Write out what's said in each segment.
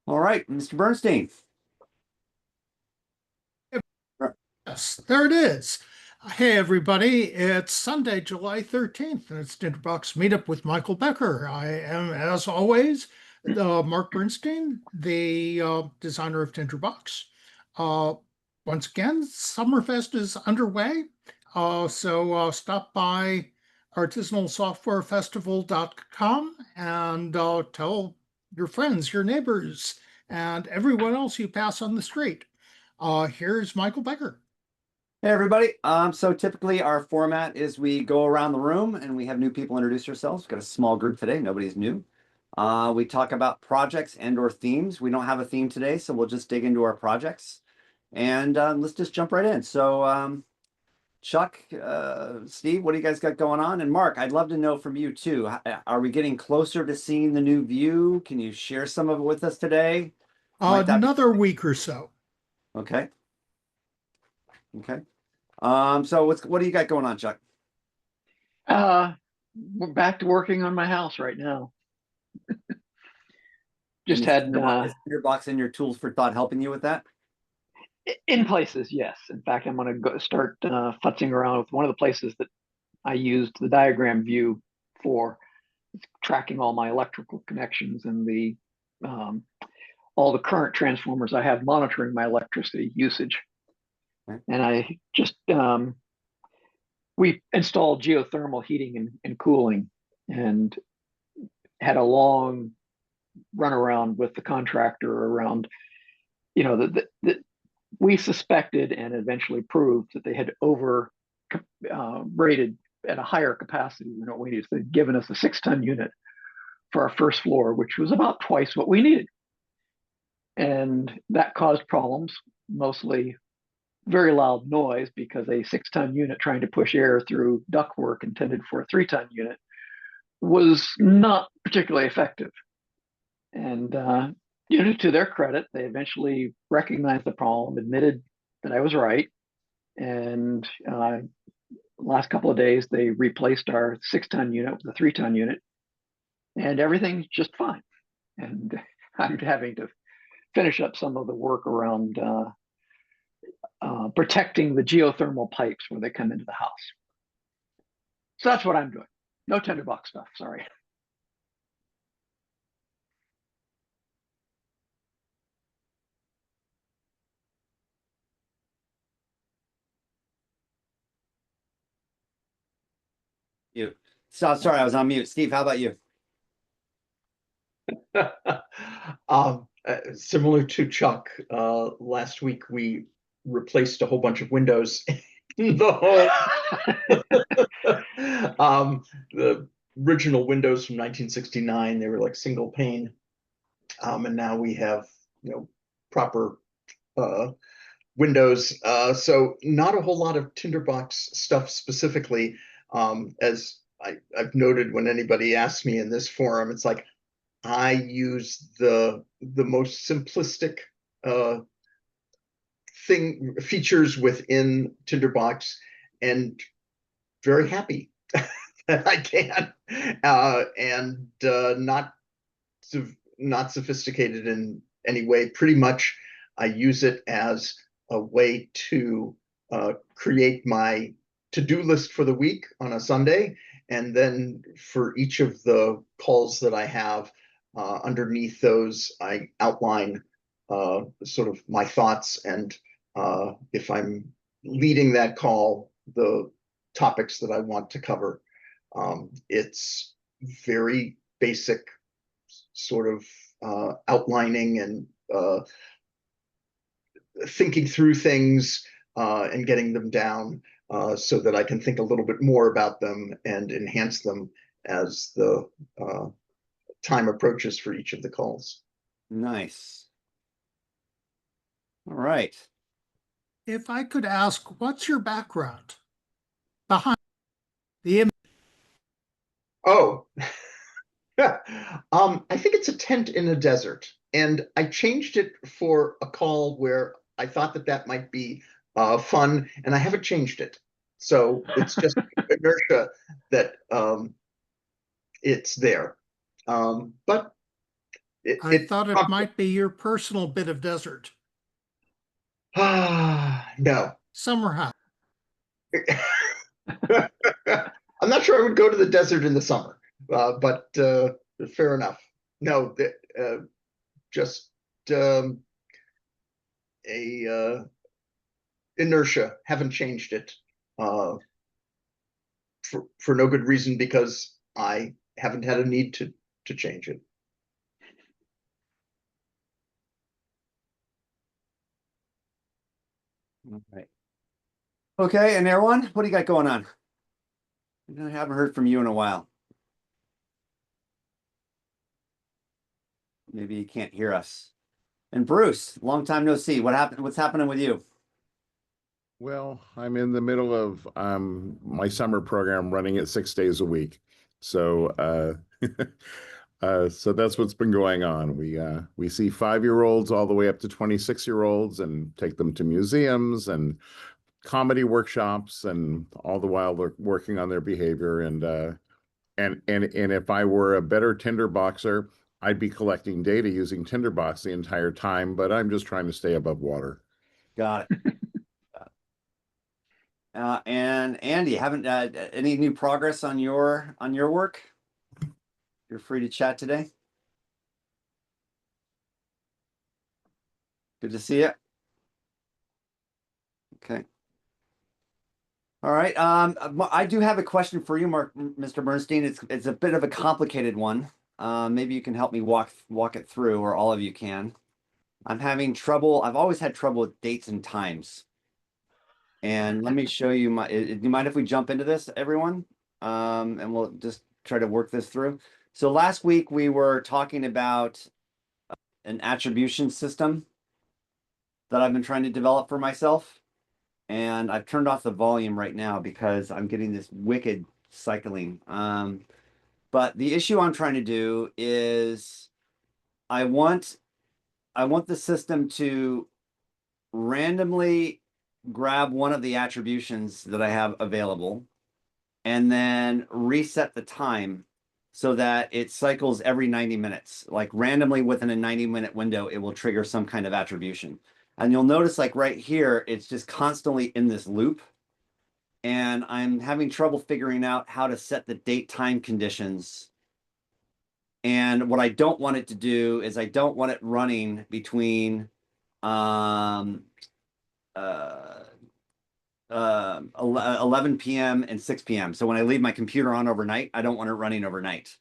All right, Mr. Bernstein. Yes, there it is. Hey, everybody. It's Sunday, July 13th, and it's Tinderbox Meetup with Michael Becker. I am, as always, Mark Bernstein, the designer of Tinderbox. Uh, Once again, Summerfest is underway, so stop by artisanalsoftwarefestival.com and tell your friends, your neighbors, and everyone else you pass on the street. Here's Michael Becker. Hey, everybody. So typically our format is we go around the room and we have new people introduce ourselves. We've got a small group today. Nobody's new. We talk about projects and or themes. We don't have a theme today, so we'll just dig into our projects. And let's just jump right in. So Chuck, Steve, what do you guys got going on? And Mark, I'd love to know from you too. Are we getting closer to seeing the new view? Can you share some of it with us today? Might that be Another week or so. okay? Okay. So what do you got going on, Chuck? Uh, we're back to working on my house right now. And Just had is Tinderbox and your tools for thought helping you with that? in places, yes. In fact, I'm going to go start futzing around with one of the places that I used the diagram view for tracking all my electrical connections and the all the current transformers I have monitoring my electricity usage. Okay. And I just we installed geothermal heating and cooling and had a long run around with the contractor around, that we suspected and eventually proved that they had over rated at a higher capacity than what we needed. They'd given us a 6-ton unit for our first floor, which was about twice what we needed. And that caused problems, mostly very loud noise, because a 6-ton unit trying to push air through ductwork intended for a 3-ton unit was not particularly effective. And to their credit, they eventually recognized the problem, admitted that I was right, and last couple of days they replaced our 6-ton unit with a 3-ton unit, and everything's just fine. And I'm having to finish up some of the work around protecting the geothermal pipes where they come into the house. So that's what I'm doing. No tinderbox stuff, sorry. You. So sorry, I was on mute. Steve, how about you? Similar to Chuck, last week we replaced a whole bunch of windows in the home. The original windows from 1969, they were like single pane, and now we have proper windows. So not a whole lot of tinderbox stuff specifically. As I've noted, when anybody asks me in this forum, it's like I use the most simplistic features within Tinderbox, and very happy that I can, and not sophisticated in any way. Pretty much, I use it as a way to create my to-do list for the week on a Sunday, and then for each of the calls that I have, underneath those, I outline sort of my thoughts, and if I'm leading that call, the topics that I want to cover. It's very basic sort of outlining and thinking through things and getting them down so that I can think a little bit more about them and enhance them as the time approaches for each of the calls. Nice. All right. If I could ask, what's your background behind the image? Oh, I think it's a tent in a desert, and I changed it for a call where I thought that might be fun, and I haven't changed it. So it's just inertia that it's there. But I thought it might be your personal bit of desert. No. Summer house. I'm not sure I would go to the desert in the summer, but fair enough. No, just a inertia. Haven't changed it for no good reason, because I haven't had a need to change it. All right. Okay, and everyone, what do you got going on? I haven't heard from you in a while. Maybe you can't hear us. And Bruce, long time no see. What happened? What's happening with you? Well, I'm in the middle of my summer program running it 6 days a week. So so that's what's been going on. We see 5-year-olds all the way up to 26-year-olds and take them to museums and comedy workshops, and all the while they're working on their behavior. And if I were a better Tinderboxer, I'd be collecting data using Tinderbox the entire time, but I'm just trying to stay above water. Got it. And Andy, haven't any new progress on your work? You're free to chat today. Good to see you. Okay. All right. I do have a question for you, Mr. Bernstein. It's a bit of a complicated one. Maybe you can help me walk it through, or all of you can. I'm having trouble. I've always had trouble with dates and times. And let me show you do you mind if we jump into this, everyone? And we'll just try to work this through. So last week we were talking about an attribution system that I've been trying to develop for myself. And I've turned off the volume right now because I'm getting this wicked cycling. But the issue I'm trying to do is I want the system to randomly grab one of the attributions that I have available and then reset the time so that it cycles every 90 minutes. Like randomly within a 90-minute window, it will trigger some kind of attribution. And you'll notice like right here, it's just constantly in this loop. And I'm having trouble figuring out how to set the date time conditions. And what I don't want it to do is I don't want it running between 11 p.m. and 6 p.m. So when I leave my computer on overnight, I don't want it running overnight.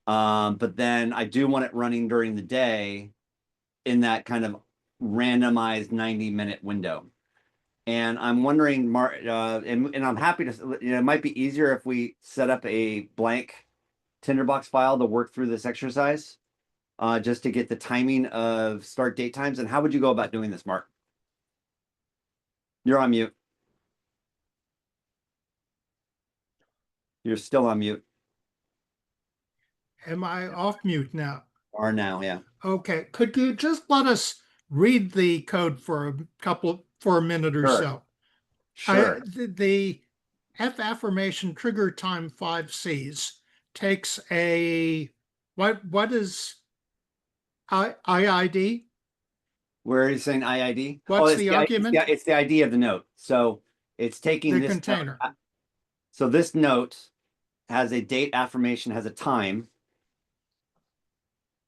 But then I do want it running during the day in that kind of randomized 90-minute window. And I'm wondering, and I'm happy to, it might be easier if we set up a blank Tinderbox file to work through this exercise, just to get the timing of start date times. And how would you go about doing this, Mark? You're on mute. You're still on mute. Am I off mute now? Are now, yeah. Okay. Could you just let us read the code for a minute or Sure. so? Sure. The affirmation trigger time 5Cs takes what is IID? Where are you saying IID? What's it's the argument? It's the ID of the note. So it's taking The this container. Note. So this note has a date affirmation, has a time,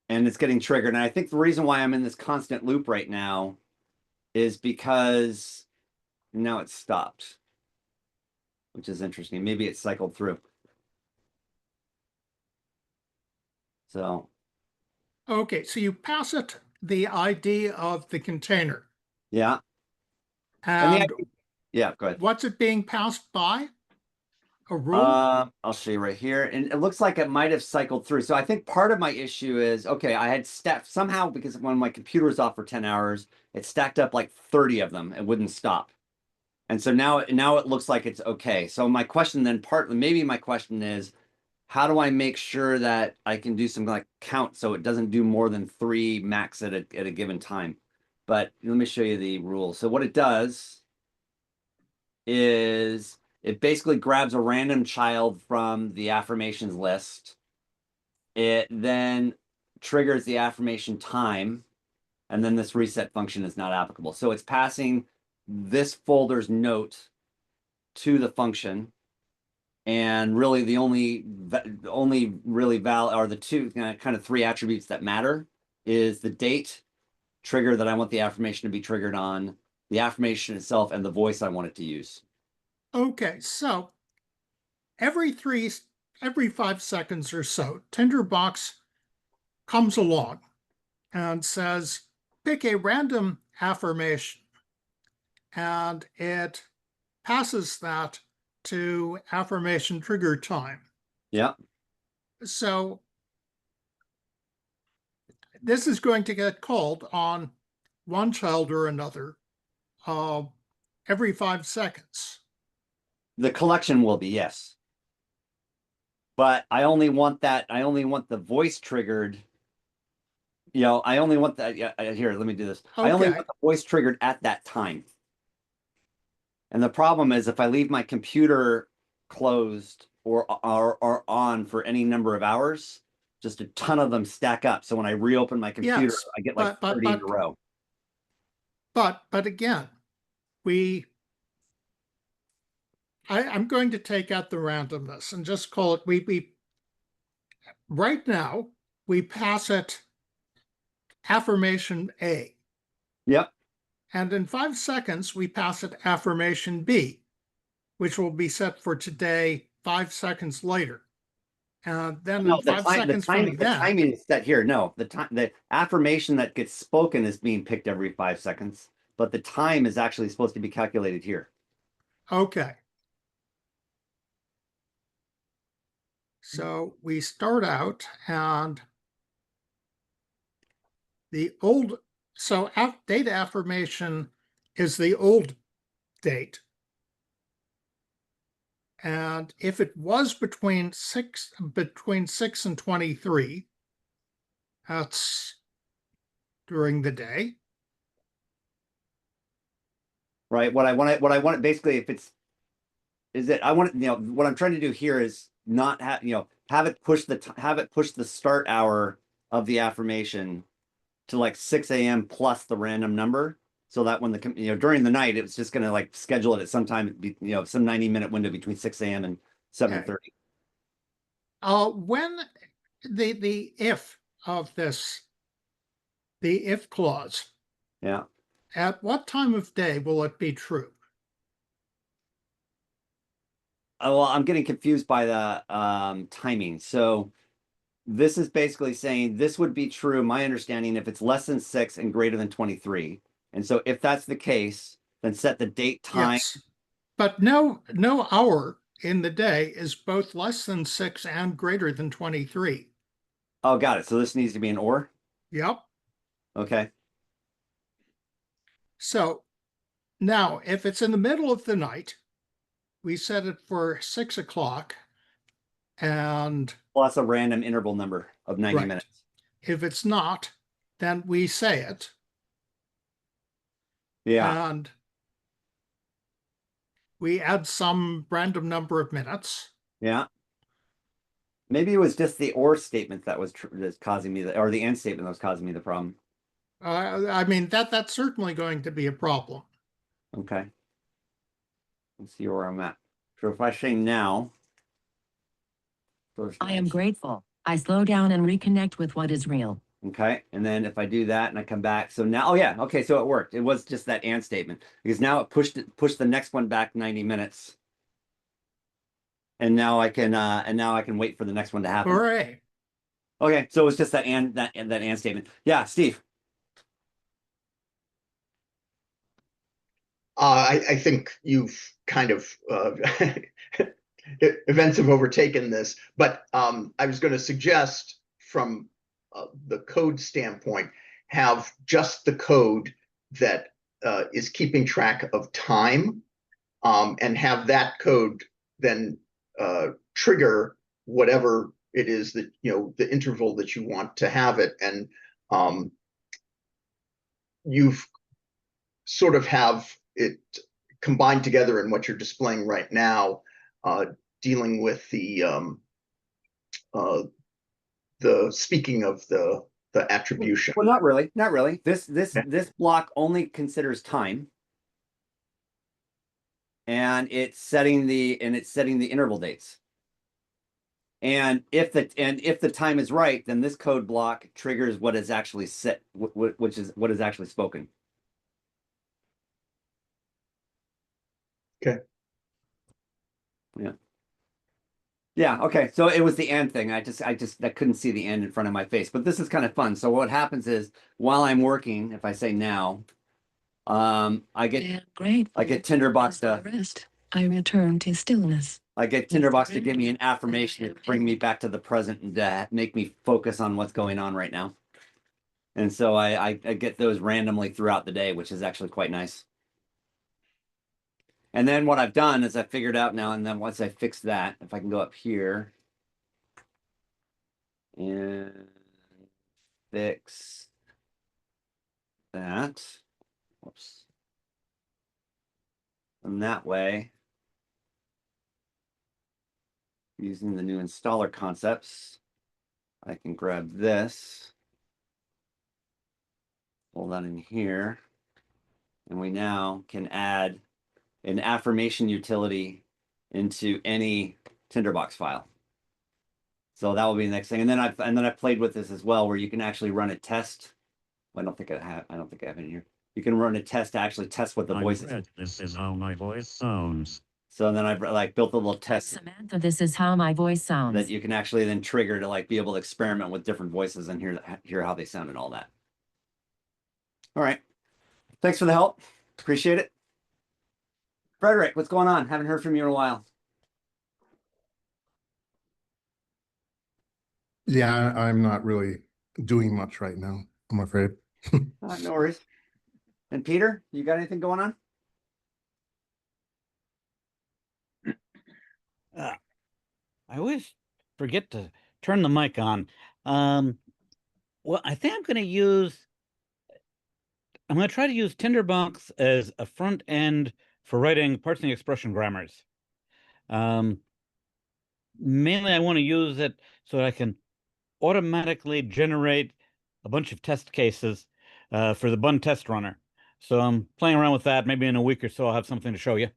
and it's getting triggered. And I think the reason why I'm in this constant loop right now is because now it's stopped, which is interesting. Maybe it cycled through. So. Okay, so you pass it the ID of the container. Yeah. And yeah, go ahead. what's it being passed by? A rule? I'll show you right here. And it looks like it might have cycled through. So I think part of my issue is, okay, I had stacked somehow, because when my computer was off for 10 hours, it stacked up like 30 of them and wouldn't stop. And so now it looks like it's okay. So my question then maybe my question is, how do I make sure that I can do some like count so it doesn't do more than 3 max at a given time? But let me show you the rule. So what it does is it basically grabs a random child from the affirmations list. It then triggers the affirmation time, and then this reset function is not applicable. So it's passing this folder's note to the function, and really the only really are the two kind of three attributes that matter is the date trigger that I want the affirmation to be triggered on, the affirmation itself, and the voice I want it to use. Okay, so every 5 seconds or so, Tinderbox comes along and says, pick a random affirmation, and it passes that to affirmation trigger time. Yeah. So this is going to get called on one child or another every 5 seconds. The collection will be, yes. But I only want the voice triggered. I only want that. Yeah, here, let me do this. I only Okay. want the voice triggered at that time. And the problem is if I leave my computer closed or on for any number of hours, just a ton of them stack up. So when I reopen my computer, Yes, I get like 30 in a row. But again, I'm going to take out the randomness and just call it, we right now, we pass it affirmation A. Yep. And in 5 seconds, we pass it affirmation B, which will be set for today 5 seconds later. And then No, in 5 seconds from the then, timing is set here. No, the affirmation that gets spoken is being picked every 5 seconds, but the time is actually supposed to be calculated here. okay. So we start out and so date affirmation is the old date. And if it was between 6 and 23, that's during the day. Right. What I want basically, if it's, is that I want, what I'm trying to do here is not have it push the start hour of the affirmation to like 6 a.m. plus the random number, so that when during the night, it's just going to like schedule it at some time, some 90-minute window between 6 a.m. and 7:30. When the if of this, the if clause, Yeah. at what time of day will it be true? Well, I'm getting confused by the timing. So this is basically saying this would be true, my understanding, if it's less than 6 and greater than 23. And so if that's the case, then set the date, time. Yes, but no hour in the day is both less than 6 and greater than 23. Oh, got it. So this needs to be an or. Yep. Okay. So now if it's in the middle of the night, we set it for 6 o'clock, and Plus a random interval number of 90 right. minutes. If it's not, then we say it. Yeah. And we add some random number of minutes. Yeah. Maybe it was just the or statement that was that's causing me or the and statement that was causing me the problem. I mean, that's certainly going to be a problem. Okay. Let's see where I'm at. So if I say now. I am grateful. I slow down and reconnect with what is real. Okay. And then if I do that and I come back, so now, oh yeah, okay, so it worked. It was just that and statement because now it pushed the next one back 90 minutes. And now I can wait for the next one to happen. Hooray. Okay, so it's just that and statement. Yeah, Steve. I think you've kind of events have overtaken this, but I was going to suggest from the code standpoint, have just the code that is keeping track of time, and have that code then trigger whatever it is that, the interval that you want to have it. And you've sort of have it combined together in what you're displaying right now, dealing with the speaking of the the attribution. Well, not really, not really. This Yeah. this block only considers time. And it's setting the interval dates. And if the time is right, then this code block triggers what is actually set, which is what is actually spoken. Okay. Yeah. Yeah. Okay. So it was the and thing. I couldn't see the and in front of my face, but this is kind of fun. So what happens is while I'm working, if I say now, I get Tinderbox to rest. I return to stillness. I get Tinderbox to give me an affirmation to bring me back to the present and to make me focus on what's going on right now. And so I get those randomly throughout the day, which is actually quite nice. And then what I've done is I figured out now, and then once I fix that, if I can go up here and fix that, whoops. And that way, using the new installer concepts, I can grab this, pull that in here, and we now can add an affirmation utility into any Tinderbox file. So that will be the next thing. And then I've played with this as well, where you can actually run a test. I don't think I have it in here. You can run a test to actually test what the voice is. This is how my voice sounds. So then I've like built a little test Samantha, this is how my voice sounds. that you can actually then trigger to like be able to experiment with different voices and hear how they sound and all that. All right. Thanks for the help. Appreciate it. Frederick, what's going on? Haven't heard from you in a while. Yeah, I'm not really doing much right now, I'm afraid. No worries. And Peter, you got anything going on? I always forget to turn the mic on. Well, I think I'm going to try to use Tinderbox as a front end for writing parsing expression grammars. Mainly, I want to use it so that I can automatically generate a bunch of test cases for the Bun test runner. So I'm playing around with that. Maybe in a week or so, I'll have something to show you.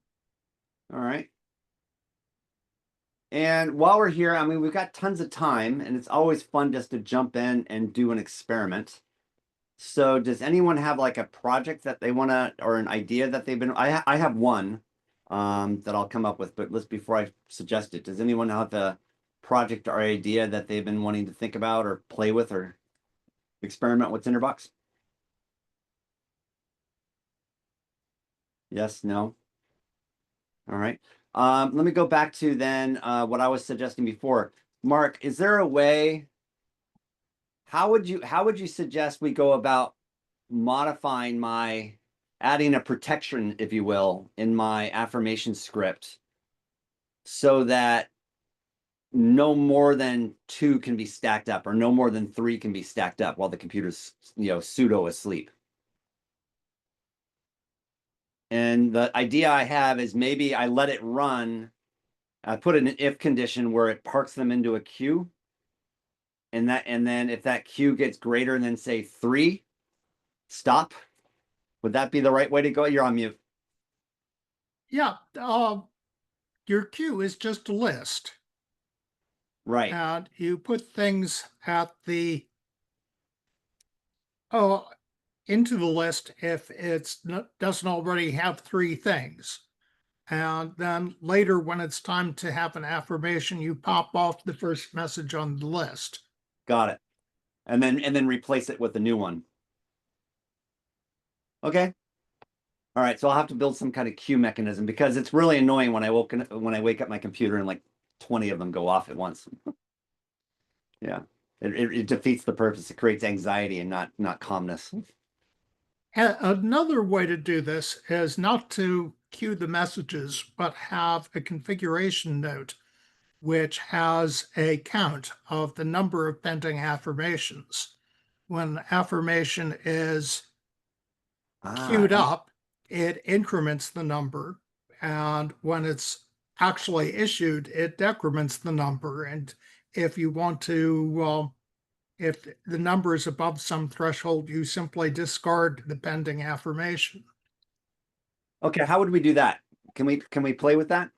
All right. And while we're here, I mean, we've got tons of time, and it's always fun just to jump in and do an experiment. So does anyone have like a project that they want to, or an idea that they've been, I have one that I'll come up with, but before I suggest it, does anyone have a project or idea that they've been wanting to think about or play with or experiment with Tinderbox? Yes, no? All right. Let me go back to then what I was suggesting before. Mark, is there a way, how would you suggest we go about modifying adding a protection, if you will, in my affirmation script so that no more than 2 can be stacked up or no more than 3 can be stacked up while the computer's, pseudo asleep? And the idea I have is maybe I let it run. I put in an if condition where it parks them into a queue. And then if that queue gets greater than say 3, stop. Would that be the right way to go? You're on mute. Yeah, your queue is just a list. Right. And you put things at into the list if it's doesn't already have 3 things. And then later when it's time to have an affirmation, you pop off the first message on the list. Got it. And then replace it with a new one. Okay. All right. So I'll have to build some kind of queue mechanism because it's really annoying when I wake up my computer and like 20 of them go off at once. Yeah. It defeats the purpose. It creates anxiety and not calmness. Another way to do this is not to queue the messages, but have a configuration note which has a count of the number of pending affirmations. When affirmation is queued up, it increments the number, and when it's actually issued, it decrements the number. And if you want to if the number is above some threshold, you simply discard the pending affirmation. Okay, how would we do that? Can we play with that?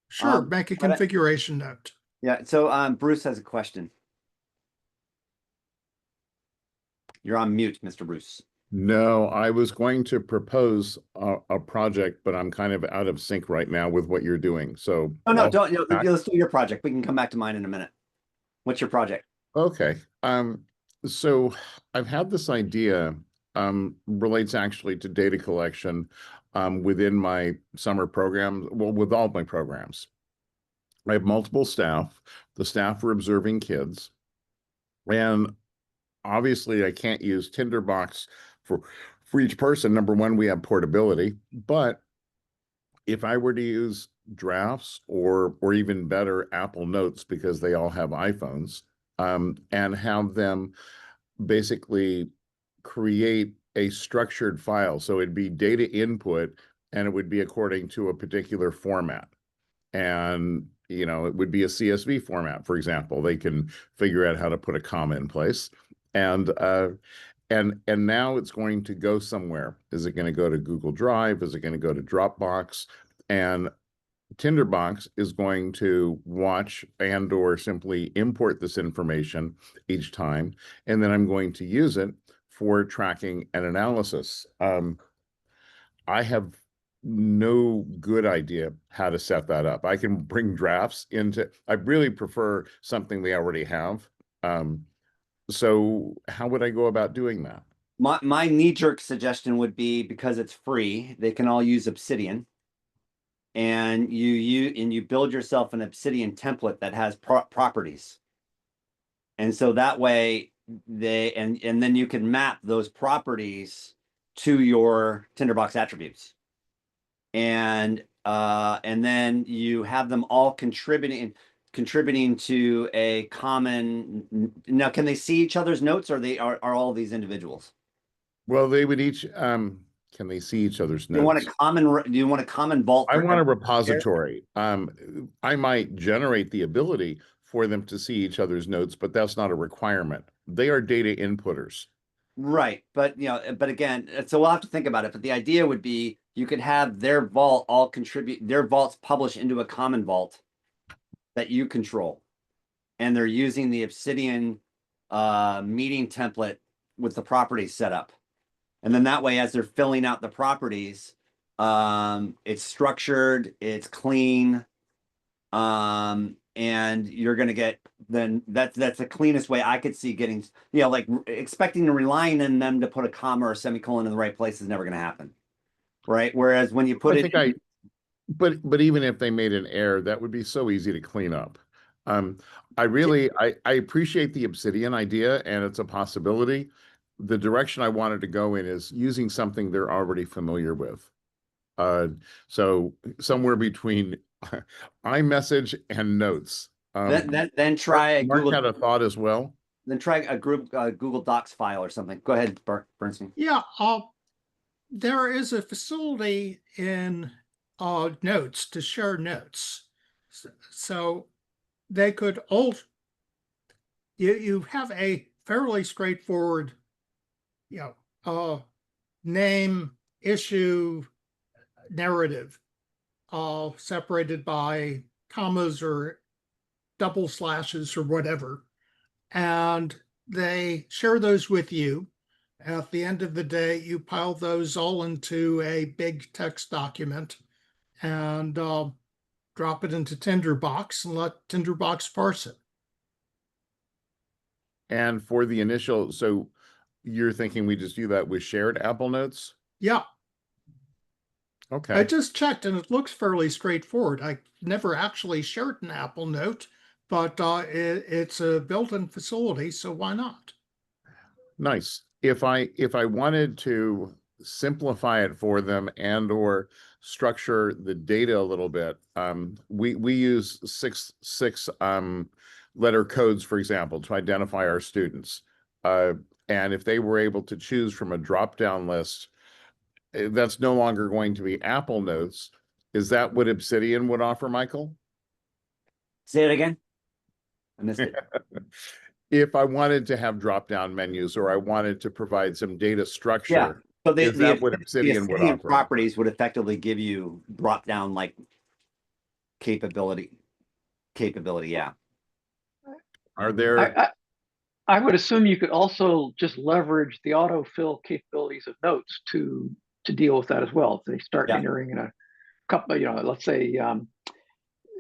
Sure, make a but I- configuration note. Yeah, so Bruce has a question. You're on mute, Mr. Bruce. No, I was going to propose a project, but I'm kind of out of sync right now with what you're doing. So Oh no, I'll don't. back. Let's do your project. We can come back to mine in a minute. What's your project? Okay. So I've had this idea, relates actually to data collection, within my summer program, well, with all my programs. I have multiple staff. The staff are observing kids. And obviously I can't use Tinderbox for each person. Number one, we have portability, but if I were to use drafts or even better Apple Notes, because they all have iPhones, and have them basically create a structured file. So it'd be data input and it would be according to a particular format. And, you know, it would be a CSV format, for example. They can figure out how to put a comma in place. And now it's going to go somewhere. Is it going to go to Google Drive? Is it going to go to Dropbox? And Tinderbox is going to watch and or simply import this information each time, and then I'm going to use it for tracking and analysis. I have no good idea how to set that up. I can bring drafts into, I really prefer something they already have. So how would I go about doing that? My knee-jerk suggestion would be, because it's free, they can all use Obsidian. And you build yourself an Obsidian template that has properties. And so that way and then you can map those properties to your Tinderbox attributes. And then you have them all contributing to a common. Now, can they see each other's notes, or are all these individuals? Well, they would each, can they see each other's Do you want notes? a common vault? I for want a every- repository. I might generate the ability for them to see each other's notes, but that's not a requirement. They are data inputters. Right, but but again, so we'll have to think about it. But the idea would be you could have their vault all contribute, their vaults published into a common vault that you control, and they're using the Obsidian meeting template with the properties set up. And then that way, as they're filling out the properties, it's structured, it's clean, and you're going to get, then that's the cleanest way I could see getting, like expecting and relying on them to put a comma or a semicolon in the right place is never going to happen, right? Whereas when you put but even if they made an error, that would be so easy to clean up. I appreciate the Obsidian idea, and it's a possibility. The direction I wanted to go in is using something they're already familiar with. So somewhere between iMessage and Notes. then try a Mark Google. had a thought as well. Then try a group Google Docs file or something. Go ahead, Bernstein. Yeah, there is a facility in Notes to share notes. So they could you have a fairly straightforward, name, issue, narrative, separated by commas or double slashes or whatever. And they share those with you. At the end of the day, you pile those all into a big text document and drop it into Tinderbox and let Tinderbox parse it. And for the initial, so you're thinking we just do that with shared Apple Notes? Yeah. Okay. I just checked and it looks fairly straightforward. I never actually shared an Apple Note, but it's a built-in facility, so why not? Nice. If I wanted to simplify it for them and or structure the data a little bit, we use six letter codes, for example, to identify our students. And if they were able to choose from a drop-down list, that's no longer going to be Apple Notes. Is that what Obsidian would offer, Michael? Say it again. I missed it. if I wanted to have drop-down menus or I wanted to provide some data Yeah. structure, So the, is that what Obsidian would offer? properties would effectively give you drop down like capability. Yeah. Are there, I would assume you could also just leverage the autofill capabilities of notes to deal with that as well. If they start Yeah. entering in a couple, let's say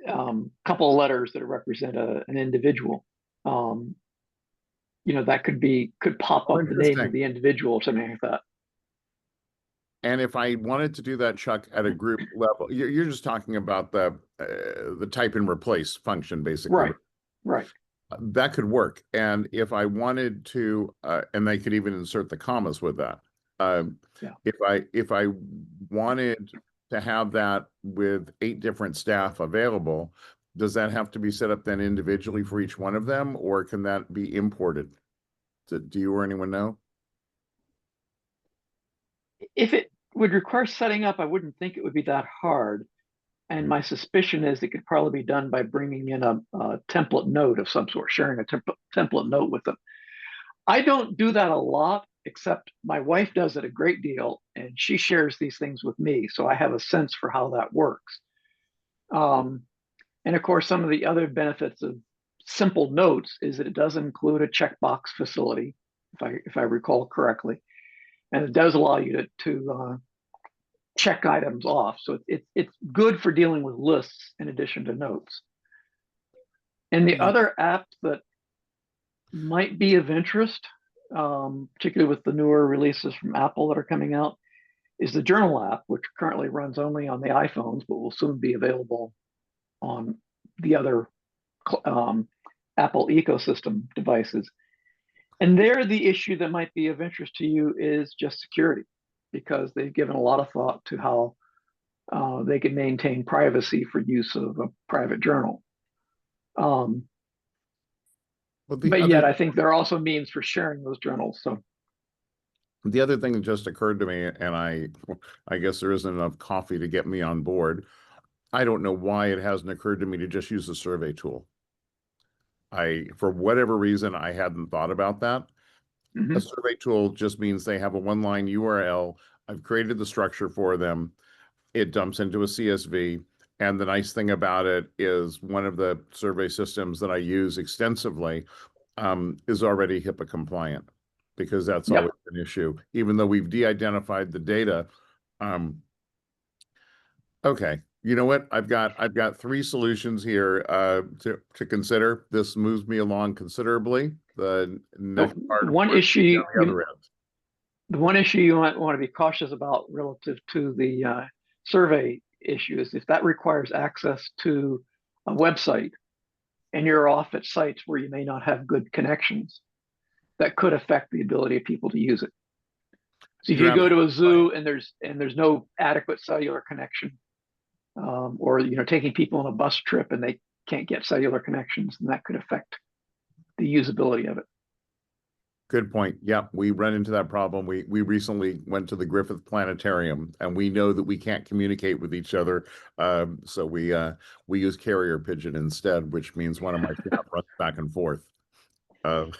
couple of letters that represent an individual, that could pop up the name interesting. of the individual or something like that. And if I wanted to do that, Chuck, at a group level, you're just talking about the type and replace function, basically. Right. That could work. And if I wanted to, and they could even insert the commas with that. Yeah. If I wanted to have that with 8 different staff available, does that have to be set up then individually for each one of them, or can that be imported? Do you or anyone know? If it would require setting up, I wouldn't think it would be that hard. And my suspicion is it could probably be done by bringing in a template note of some sort, sharing a template note with them. I don't do that a lot, except my wife does it a great deal, and she shares these things with me. So I have a sense for how that works. And of course, some of the other benefits of simple notes is that it does include a checkbox facility, if I recall correctly. And it does allow you to check items off. So it's good for dealing with lists in addition to notes. And the other app that might be of interest, particularly with the newer releases from Apple that are coming out, is the Journal app, which currently runs only on the iPhones, but will soon be available on the other Apple ecosystem devices. And there, the issue that might be of interest to you is just security, because they've given a lot of thought to how they can maintain privacy for use of a private journal. But yet, I think there are also means for sharing those journals. So the other thing that just occurred to me, and I guess there isn't enough coffee to get me on board. I don't know why it hasn't occurred to me to just use the survey tool. For whatever reason, I hadn't thought about that. A survey tool just means they have a one-line URL. I've created the structure for them. It dumps into a CSV. And the nice thing about it is one of the survey systems that I use extensively is already HIPAA compliant, because that's always an issue, even though we've de-identified the data. Okay, you know what? I've got 3 solutions here to consider. This moves me along considerably. The next part, one issue, the one issue you might want to be cautious about relative to the survey issue is if that requires access to a website and you're off at sites where you may not have good connections, that could affect the ability of people to use it. So if you go to a zoo and there's no adequate cellular connection, or taking people on a bus trip and they can't get cellular connections, then that could affect the usability of it. Good point. Yeah, we run into that problem. We recently went to the Griffith Planetarium, and we know that we can't communicate with each other, so we use carrier pigeon instead, which means one of my staff runs back and forth. Well,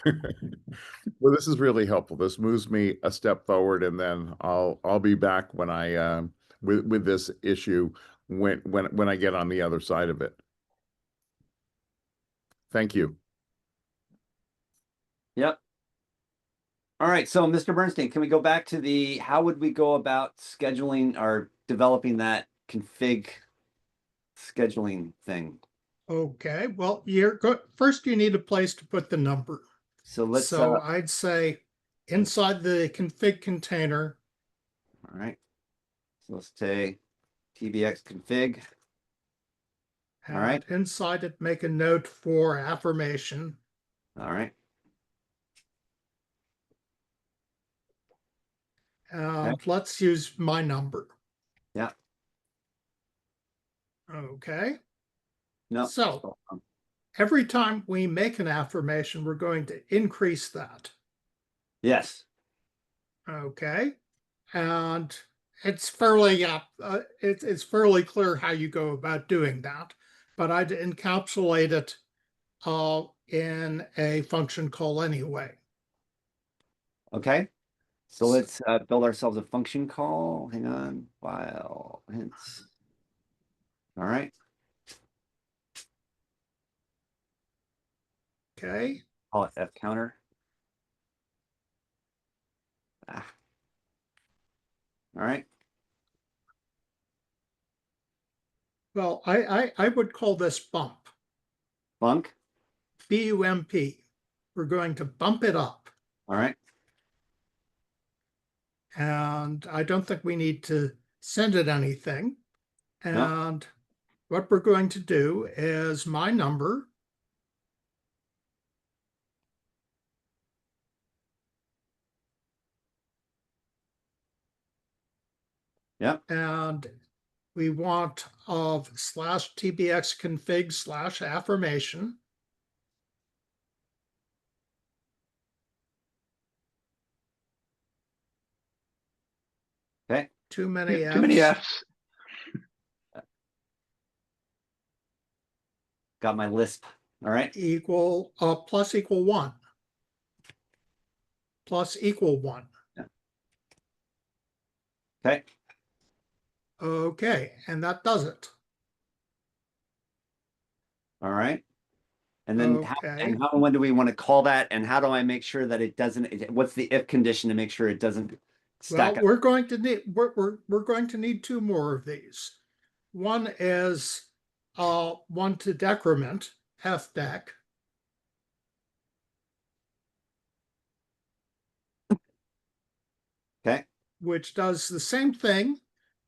this is really helpful. This moves me a step forward, and then I'll be back when I with this issue when I get on the other side of it. Thank you. Yep. All right. So, Mr. Bernstein, can we go back to how would we go about scheduling or developing that config scheduling thing? Okay, well, first you need a place to put the number. So I'd say inside the config container. All right. So let's say tbx config. All right. Inside it, make a note for affirmation. All right. And let's use my number. Yeah. Okay. No. So every time we make an affirmation, we're going to increase that. Yes. Okay. And it's fairly it's fairly clear how you go about doing that, but I'd encapsulate it in a function call anyway. Okay. So let's build ourselves a function call. Hang on. File hints. All right. Okay. Call it F counter. Ah. All right. Well, I would call this bump, Bunk. B-U-M-P. We're going to bump it up. All right. And I don't think we need to send it anything. No. And what we're going to do is my number Yep. and we want of /tbx config /affirmation. Okay. Too many Too many Fs. Fs. Got my Lisp. All right. Equal plus equal 1. Plus equal 1. Okay. Okay, and that does it. All right. And then how Okay. and how and when do we want to call that? And how do I make sure that it doesn't, what's the if condition to make sure it doesn't stack Well, up? we're going to need two more of these. One is one to decrement, fdec. Okay. Which does the same thing,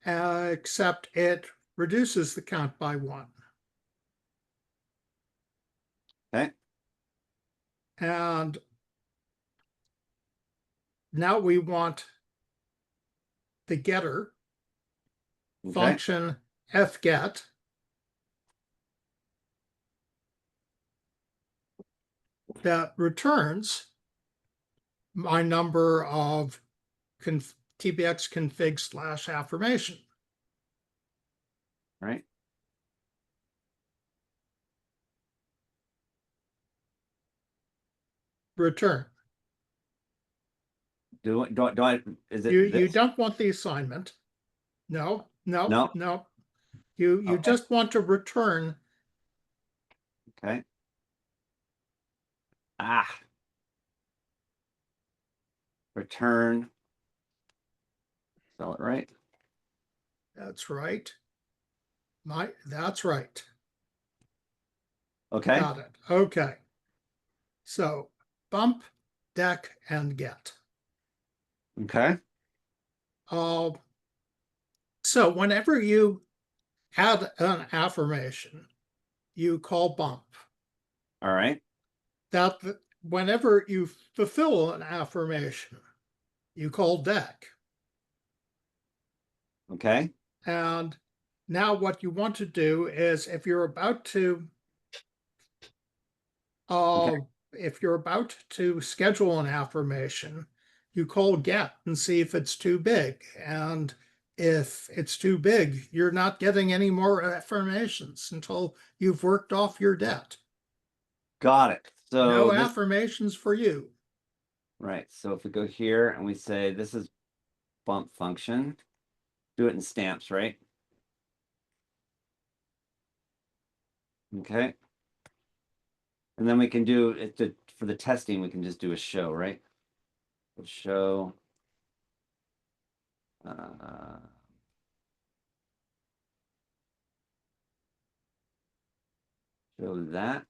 except it reduces the count by 1. Okay. And now we want the getter Okay. function fget that returns my number of tbx config /affirmation. All right. Return. Do I, is it You this? don't want the assignment. No. No. You Okay. just want to return. Okay. Ah. Return. Spell it right. That's right. That's right. Okay. Got it. Okay. So bump, dec, and get. Okay. So whenever you add an affirmation, you call bump. All right. That whenever you fulfill an affirmation, you call dec. Okay. And now what you want to do is if you're about to schedule an affirmation, you call get and see if it's too big. And if it's too big, you're not getting any more affirmations until you've worked off your debt. Got it. So No this, affirmations for you. right. So if we go here and we say this is bump function, do it in stamps, right? Okay. And then we can do it for the testing, we can just do a show, right? Show. Show that.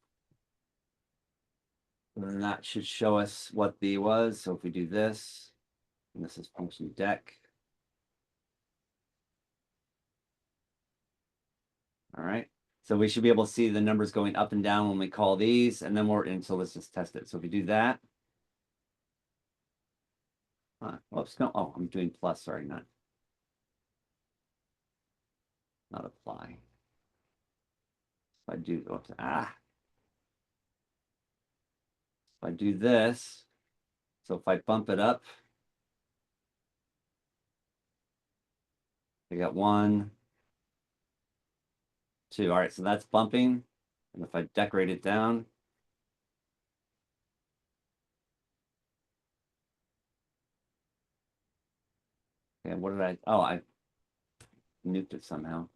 And then that should show us what the was. So if we do this, and this is function deck. All right. So we should be able to see the numbers going up and down when we call these, and then so let's just test it. So if we do that. Whoops, no, oh, I'm doing plus, sorry, not apply. If I do, oops, if I do this, so if I bump it up, I got 1, 2. All right, so that's bumping. And if I decorate it down, Okay, what did I, oh, I nuked it somehow.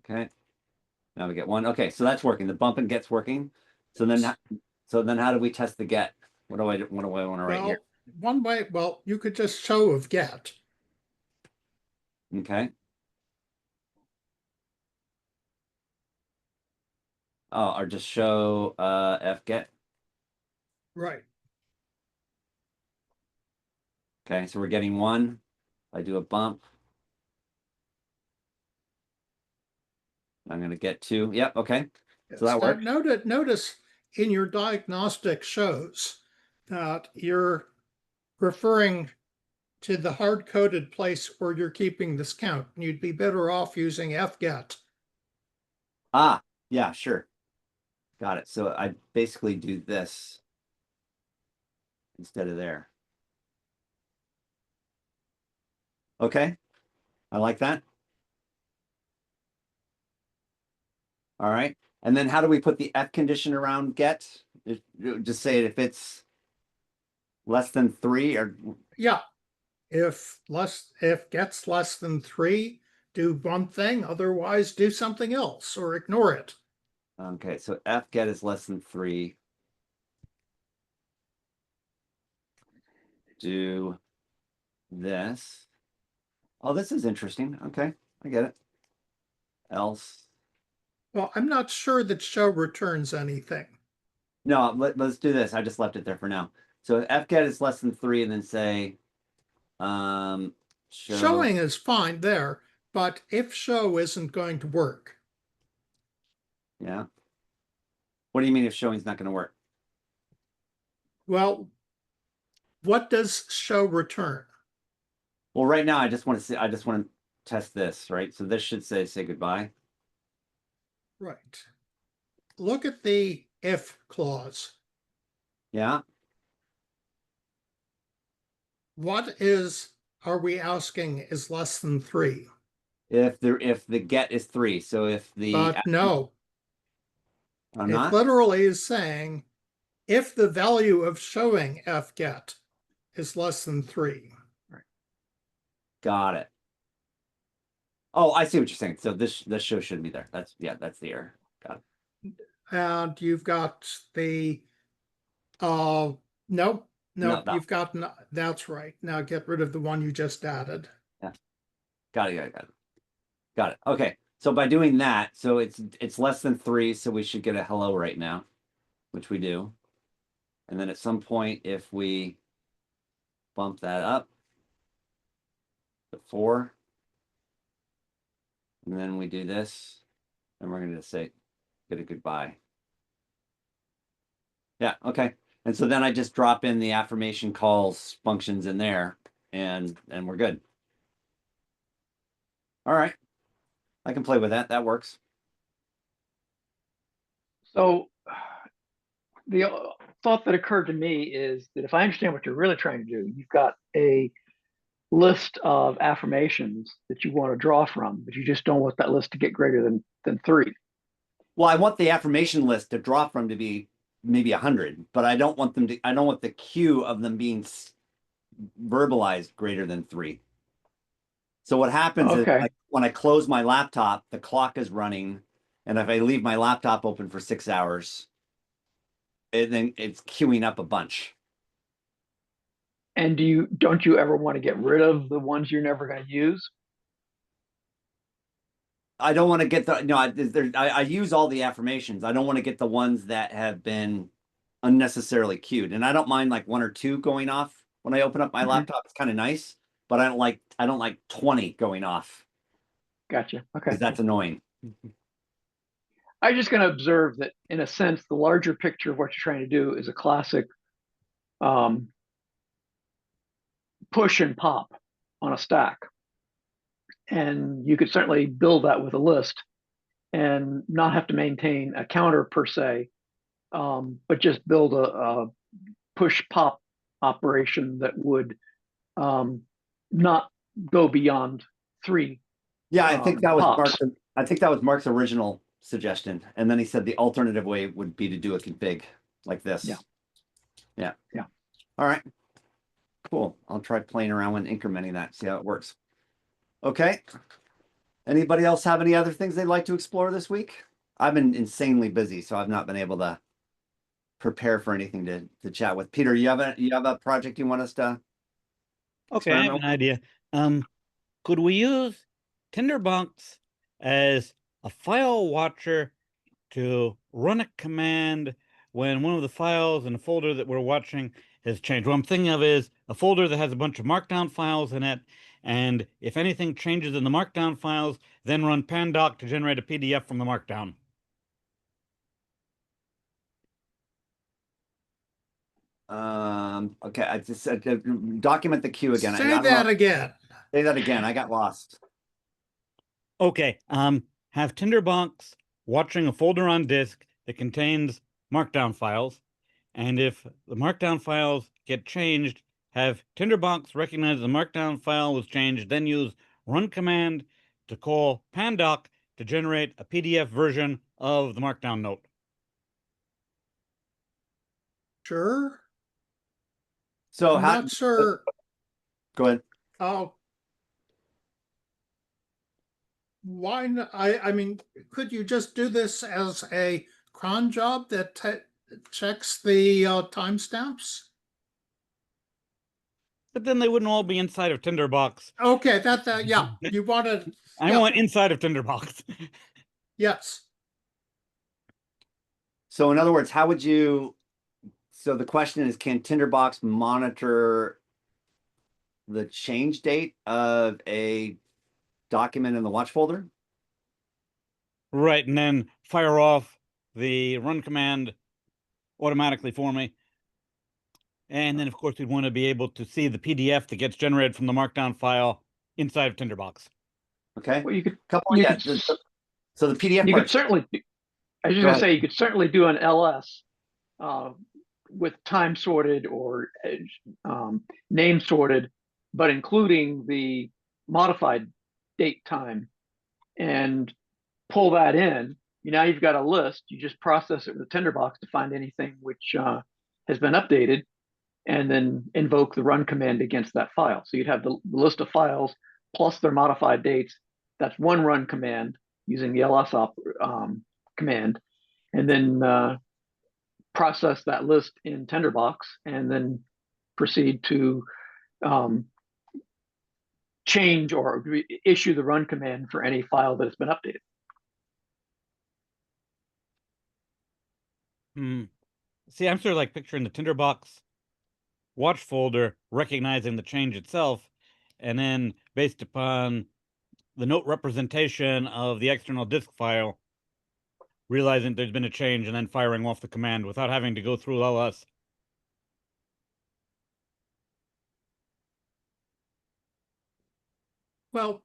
Okay, now we get one. Okay, so that's working. The bump and get's working. So then, how do we test the get? What do I want to write here? One way, well, you could just show of get. Okay. Oh, or just show f get. Right. Okay, so we're getting one. I do a bump. I'm going to get two. Yep. Okay. So that works. Notice in your diagnostic shows that you're referring to the hard-coded place where you're keeping this count. And you'd be better off using fget. Ah, yeah, sure. Got it. So I basically do this instead of there. Okay. I like that. All right. And then how do we put the F condition around get? Just say it if it's less than 3 or Yeah. If get's less than 3, do one thing, otherwise do something else or ignore it. okay, so F get is less than 3. Do this. Oh, this is interesting. Okay, I get it. Else. Well, I'm not sure that show returns anything. No, let's do this. I just left it there for now. So F get is less than 3, and then say Showing is fine there, but if show isn't going to work, yeah. What do you mean if showing's not going to work? well, what does show return? Well, right now I just want to test this, right? So this should say goodbye. Right. Look at the if clause. Yeah. What are we asking is less than 3? If the get is 3, so if the But no, I'm it not. literally is saying if the value of showing fget is less than 3. Got it. Oh, I see what you're saying. So this show shouldn't be there. That's the error. Got it. And you've got the nope, No. you've got that's right. Now get rid of the one you just added. Yeah. Got it. Got it. Okay. So by doing that, so it's less than 3, so we should get a hello right now, which we do. And then at some point, if we bump that up to 4, and then we do this, and we're going to say get a goodbye. Yeah, okay. And so then I just drop in the affirmation calls functions in there, and we're good. All right. I can play with that. That works. So the thought that occurred to me is that if I understand what you're really trying to do, you've got a list of affirmations that you want to draw from, but you just don't want that list to get greater than 3. Well, I want the affirmation list to draw from to be maybe 100, but I don't want the queue of them being verbalized greater than 3. So what happens is when I close my laptop, the clock is running, and if I leave my laptop open for 6 hours, then it's queuing up a bunch. And don't you ever want to get rid of the ones you're never going to use? I don't want to get I use all the affirmations. I don't want to get the ones that have been unnecessarily queued. And I don't mind like 1 or 2 going off when I open up my laptop. It's kind of nice, but I don't like 20 going off. Gotcha. Okay. Because that's annoying. I'm just going to observe that in a sense, the larger picture of what you're trying to do is a classic push and pop on a stack. And you could certainly build that with a list and not have to maintain a counter per se, but just build a push pop operation that would not go beyond 3. Yeah, I think that was pops. Mark's original suggestion. And then he said the alternative way would be to do a config like this. Yeah. All right. Cool. I'll try playing around with incrementing that, see how it works. Okay. Anybody else have any other things they'd like to explore this week? I've been insanely busy, so I've not been able to prepare for anything to chat with. Peter, you have a project you want us to Okay, I have an idea. Could we use Tinderbox as a file watcher to run a command when one of the files in the folder that we're watching has changed? What I'm thinking of is a folder that has a bunch of markdown files in it, and if anything changes in the markdown files, then run pandoc to generate a PDF from the markdown. Okay, I just document the queue again. Say that again. Say that again. I got lost. Okay, have Tinderbox watching a folder on disk that contains markdown files, and if the markdown files get changed, have Tinderbox recognize the markdown file was changed, then use run command to call pandoc to generate a PDF version of the markdown note. Sure. So I'm not sure. Go ahead. Oh, why not? I mean, could you just do this as a cron job that checks the timestamps? But then they wouldn't all be inside of Tinderbox. Okay, yeah, you want to. I want inside of Tinderbox. Yes. So in other words, how would you? So the question is, can Tinderbox monitor the change date of a document in the watch folder? Right, and then fire off the run command automatically for me. And then, of course, we'd want to be able to see the PDF that gets generated from the markdown file inside of Tinderbox. Okay. Well, you could, Couple. you Yeah. could, So the PDF you part. could certainly, I was just Go gonna ahead. say, you could certainly do an LS with time sorted or name sorted, but including the modified date time, and pull that in. Now you've got a list. You just process it with a Tinderbox to find anything which has been updated, and then invoke the run command against that file. So you'd have the list of files plus their modified dates. That's one run command using the ls command, and then process that list in Tinderbox, and then proceed to change or issue the run command for any file that has been updated. See, I'm sort of like picturing the Tinderbox watch folder recognizing the change itself, and then based upon the note representation of the external disk file, realizing there's been a change and then firing off the command without having to go through ls. Well,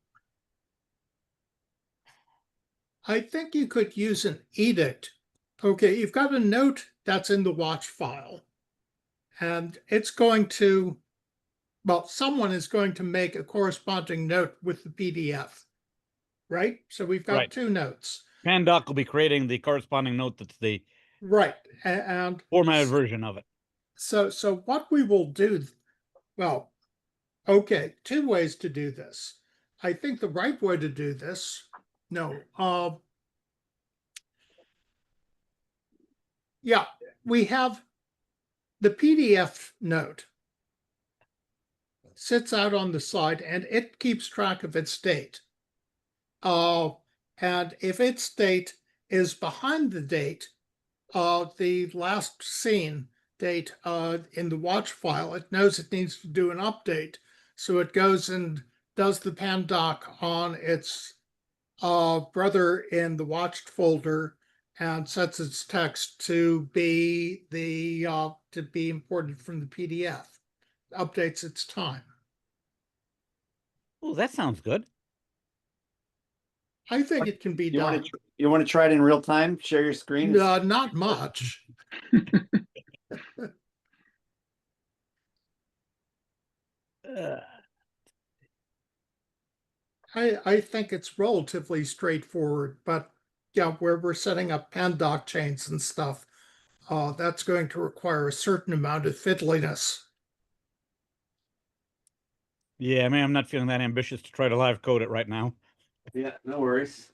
I think you could use an edict. Okay, you've got a note that's in the watch file, and it's going to, well, someone is going to make a corresponding note with the PDF, right? So we've got Right. two notes. Pandoc will be creating the corresponding note that's the right, and formatted version of it. So what we will do, well, okay, two ways to do this. I think the right way to do this, yeah, we have the PDF note sits out on the side and it keeps track of its date. And if its date is behind the date of the last seen date in the watch file, it knows it needs to do an update. So it goes and does the pandoc on its brother in the watched folder and sets its text to be imported from the PDF. Updates its time. Oh, that sounds good. I think it can be done. You want to try it in real time? Share your screen? Not much. I think it's relatively straightforward, but yeah, where we're setting up pandoc chains and stuff, that's going to require a certain amount of fiddliness. Yeah, I mean, I'm not feeling that ambitious to try to live code it right now. Yeah, no worries.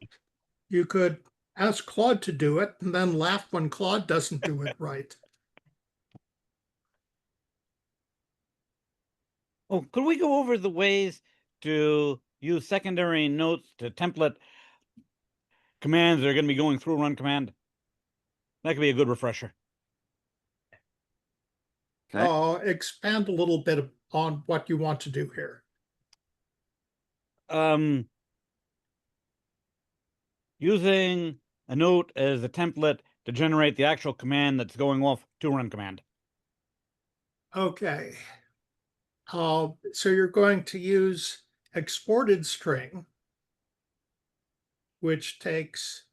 You could ask Claude to do it and then laugh when Claude doesn't do it right. Oh, could we go over the ways to use secondary notes to template commands that are going to be going through run command? That could be a good refresher. Okay. Expand a little bit on what you want to do here. Using a note as a template to generate the actual command that's going off to run command. Okay. So you're going to use exported string, which takes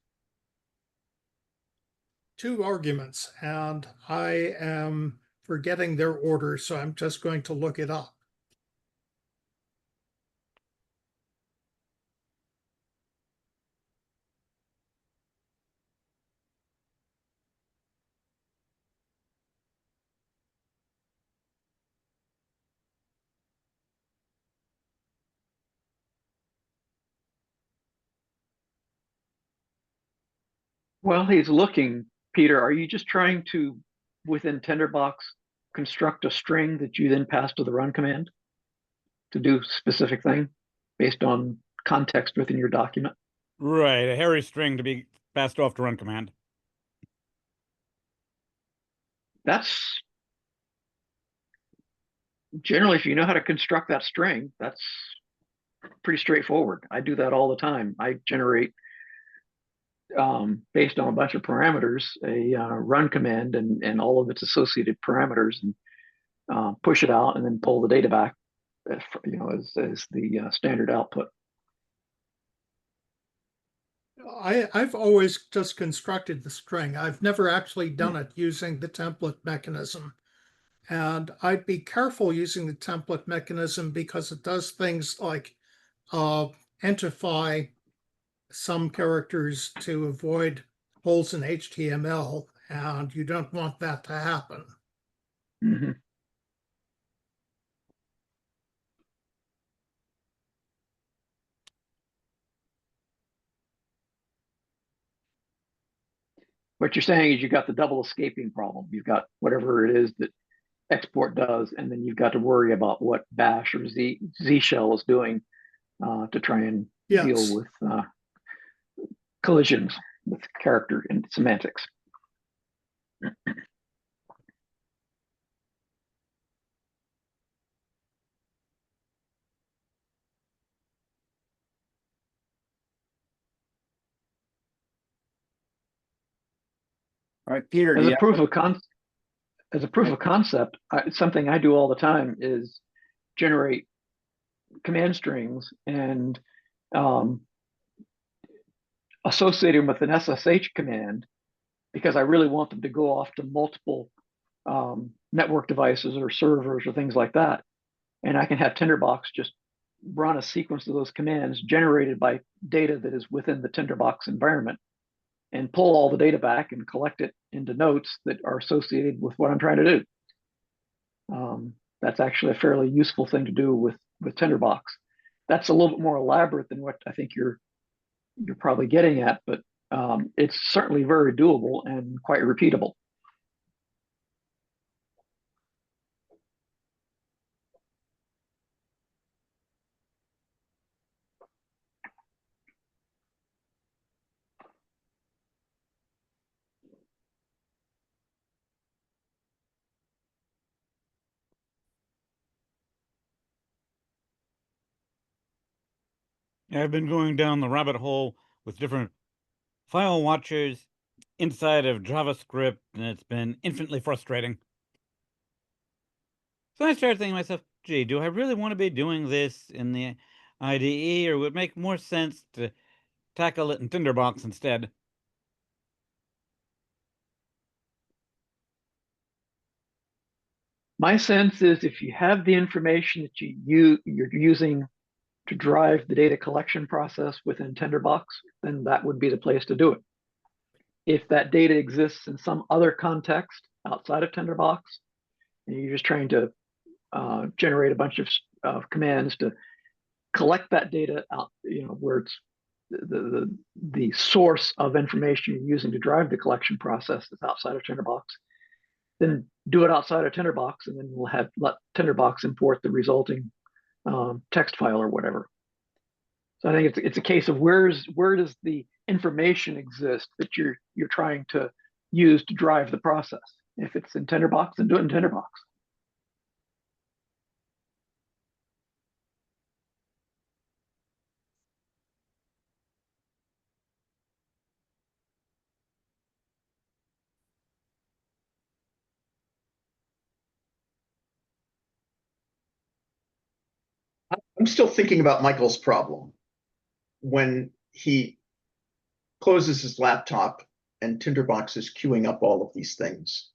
2 arguments, and I am forgetting their order, so I'm just going to look it up. While he's looking, Peter, are you just trying to, within Tinderbox, construct a string that you then pass to the run command to do specific thing based on context within your document? Right, a hairy string to be passed off to run command. That's generally, if you know how to construct that string, that's pretty straightforward. I do that all the time. I generate, based on a bunch of parameters, a run command and all of its associated parameters, and push it out and then pull the data back, as the standard output. I've always just constructed the string. I've never actually done it using the template mechanism. And I'd be careful using the template mechanism because it does things like entify some characters to avoid holes in HTML, and you don't want that to happen. Mm-hmm. What you're saying is you've got the double escaping problem. You've got whatever it is that export does, and then you've got to worry about what bash or z shell is doing to try and deal Yes. with collisions with character and semantics. All right, Peter, do As a you proof of concept, something I do all the time is generate command strings and associate them with an SSH command because I really want them to go off to multiple network devices or servers or things like that. And I can have Tinderbox just run a sequence of those commands generated by data that is within the Tinderbox environment and pull all the data back and collect it into notes that are associated with what I'm trying to do. That's actually a fairly useful thing to do with Tinderbox. That's a little bit more elaborate than what I think you're probably getting at, but it's certainly very doable and quite repeatable. I've been going down the rabbit hole with different file watchers inside of JavaScript, and it's been infinitely frustrating. So I started thinking to myself, gee, do I really want to be doing this in the IDE, or would it make more sense to tackle it in Tinderbox instead? My sense is if you have the information that you're using to drive the data collection process within Tinderbox, then that would be the place to do it. If that data exists in some other context outside of Tinderbox, and you're just trying to generate a bunch of of commands to collect that data out, where it's the source of information you're using to drive the collection process is outside of Tinderbox. Then do it outside of Tinderbox, and then we'll let Tinderbox import the resulting text file or whatever. So I think it's a case of where does the information exist that you're trying to use to drive the process. If it's in Tinderbox, then do it in Tinderbox. I'm still thinking about Michael's problem. When he closes his laptop and Tinderbox is queuing up all of these things,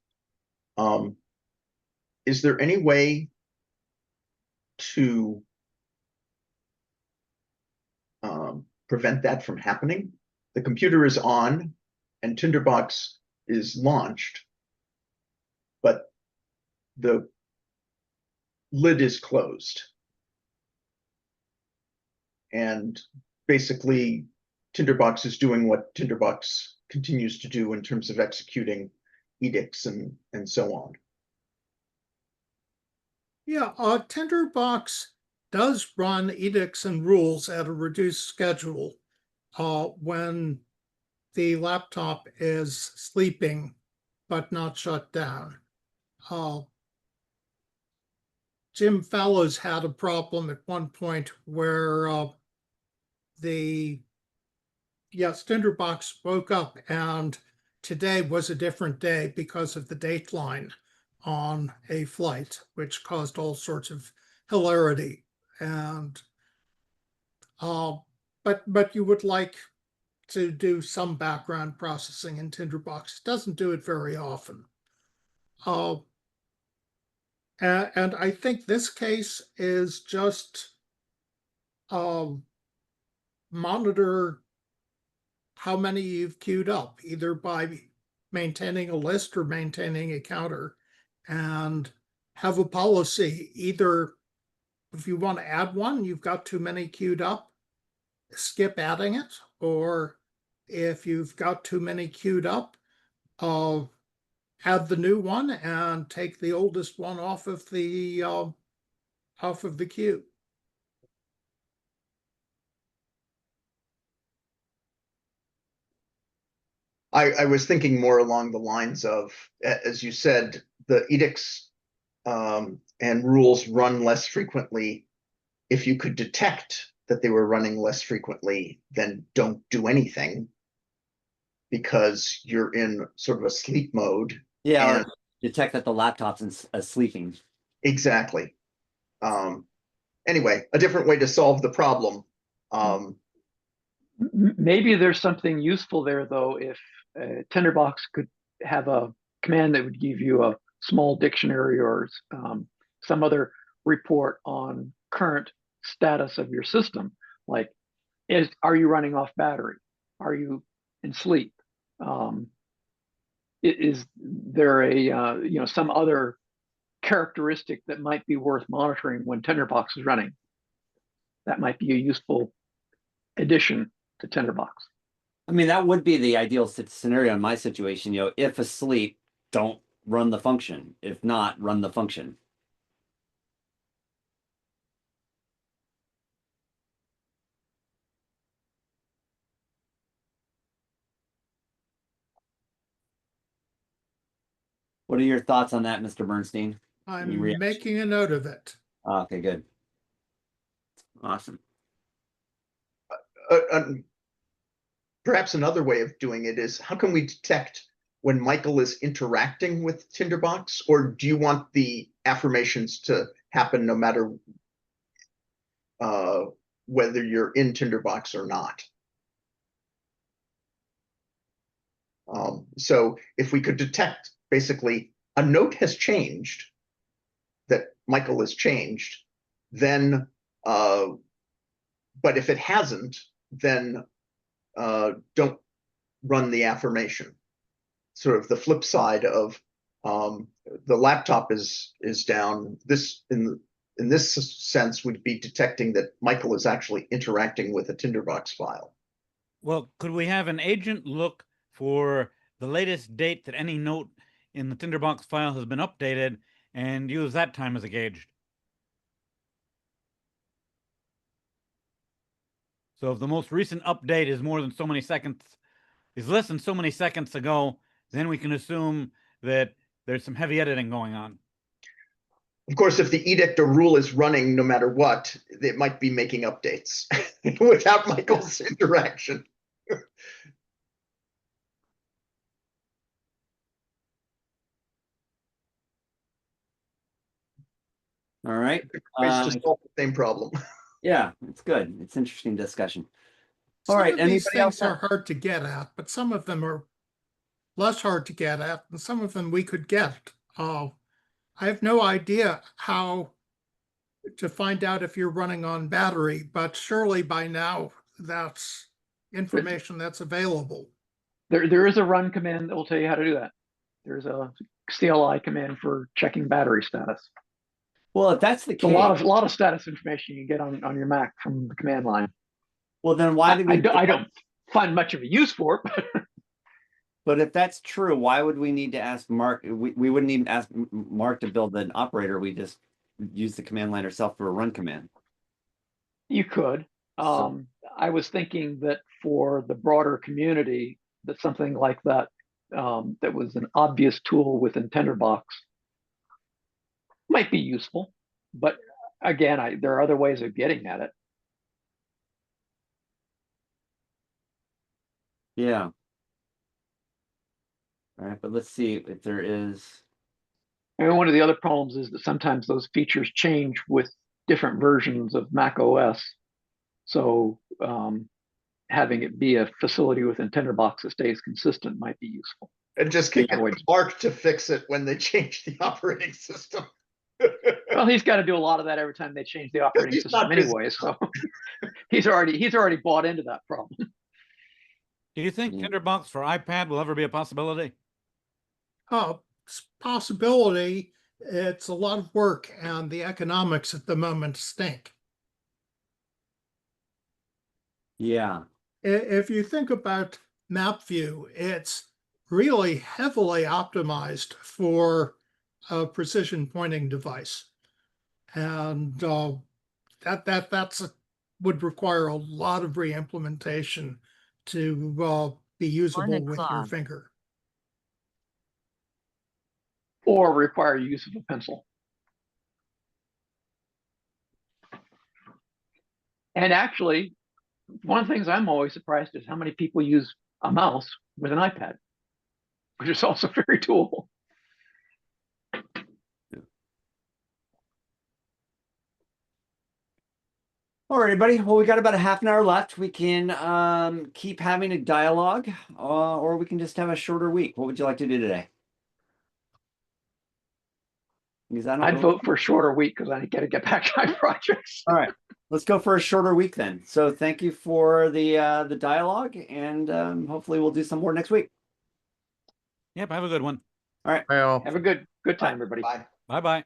is there any way to prevent that from happening? The computer is on and Tinderbox is launched, but the lid is closed. And basically, Tinderbox is doing what Tinderbox continues to do in terms of executing edicts and so on. Yeah, Tinderbox does run edicts and rules at a reduced schedule when the laptop is sleeping but not shut down. Jim Fallows had a problem at one point where Tinderbox woke up and today was a different day because of the dateline on a flight, which caused all sorts of hilarity. And but you would like to do some background processing in Tinderbox. It doesn't do it very often. And I think this case is just monitor how many you've queued up, either by maintaining a list or maintaining a counter, and have a policy. Either if you want to add one, you've got too many queued up, skip adding it, or if you've got too many queued up, add the new one and take the oldest one off of the queue. I was thinking more along the lines of, as you said, the edicts and rules run less frequently. If you could detect that they were running less frequently, then don't do anything, because you're in sort of a sleep mode. Yeah, or detect that the laptop's sleeping. Exactly. Anyway, a different way to solve the problem. Maybe there's something useful there, though, if Tinderbox could have a command that would give you a small dictionary or some other report on current status of your system. Like, are you running off battery? Are you in sleep? Is there a some other characteristic that might be worth monitoring when Tinderbox is running? That might be a useful addition to Tinderbox. I mean, that would be the ideal scenario in my situation. If asleep, don't run the function. If not, run the function. What are your thoughts on that, Mr. Bernstein? I'm making a note of it. Okay, good. Awesome. Perhaps another way of doing it is, how can we detect when Michael is interacting with Tinderbox? Or do you want the affirmations to happen no matter whether you're in Tinderbox or not? So if we could detect, basically, a note has changed, that Michael has changed, then, but if it hasn't, then don't run the affirmation. Sort of the flip side of the laptop is down. This, in in this sense, would be detecting that Michael is actually interacting with a Tinderbox file. Well, could we have an agent look for the latest date that any note in the Tinderbox file has been updated and use that time as a gauge? So if the most recent update is more than so many seconds, is less than so many seconds ago, then we can assume that there's some heavy editing going on. Of course, if the edict or rule is running no matter what, it might be making updates without Michael's interaction. All right. Ways to solve the same problem. Yeah, it's good. It's interesting discussion. All Some right. of these Anybody else? things are hard to get at, but some of them are less hard to get at, and some of them we could get. I have no idea how to find out if you're running on battery, but surely by now that's information that's available. There is a run command that will tell you how to do that. There's a CLI command for checking battery status. Well, if that's the It's a case, lot of status information you get on your Mac from the command line. well, then why did we? I don't find much of a use for it. But if that's true, why would we need to ask Mark? We wouldn't even ask Mark to build an operator. We just use the command line ourselves for a run command. You could. I was thinking that for the broader community, that something like that, that was an obvious tool within Tinderbox might be useful. But again, there are other ways of getting at it. Yeah. All right, but let's see if there is. And one of the other problems is that sometimes those features change with different versions of Mac OS. So having it be a facility within Tinderbox that stays consistent might be useful. And just kick it to Mark to fix it when they change the operating system. Well, he's got to do a lot of that every time they change the operating system anyway. So he's already bought into that problem. Do you think Tinderbox for iPad will ever be a possibility? Possibility. It's a lot of work, and the economics at the moment stink. Yeah. If you think about MapView, it's really heavily optimized for a precision pointing device, and would require a lot of re-implementation to be usable with your finger. Or require use of a pencil. And actually, one of the things I'm always surprised is how many people use a mouse with an iPad, which is also very doable. All right, everybody. Well, we got about a half an hour left. We can keep having a dialogue, or we can just have a shorter week. What would you like to do today? I'd vote for a shorter week because I got to get back to my projects. All right, let's go for a shorter week then. So thank you for the dialogue, and hopefully we'll do some more next week. Yep, have a good one. All right. Bye all. Have a good time, everybody. Bye. Bye-bye.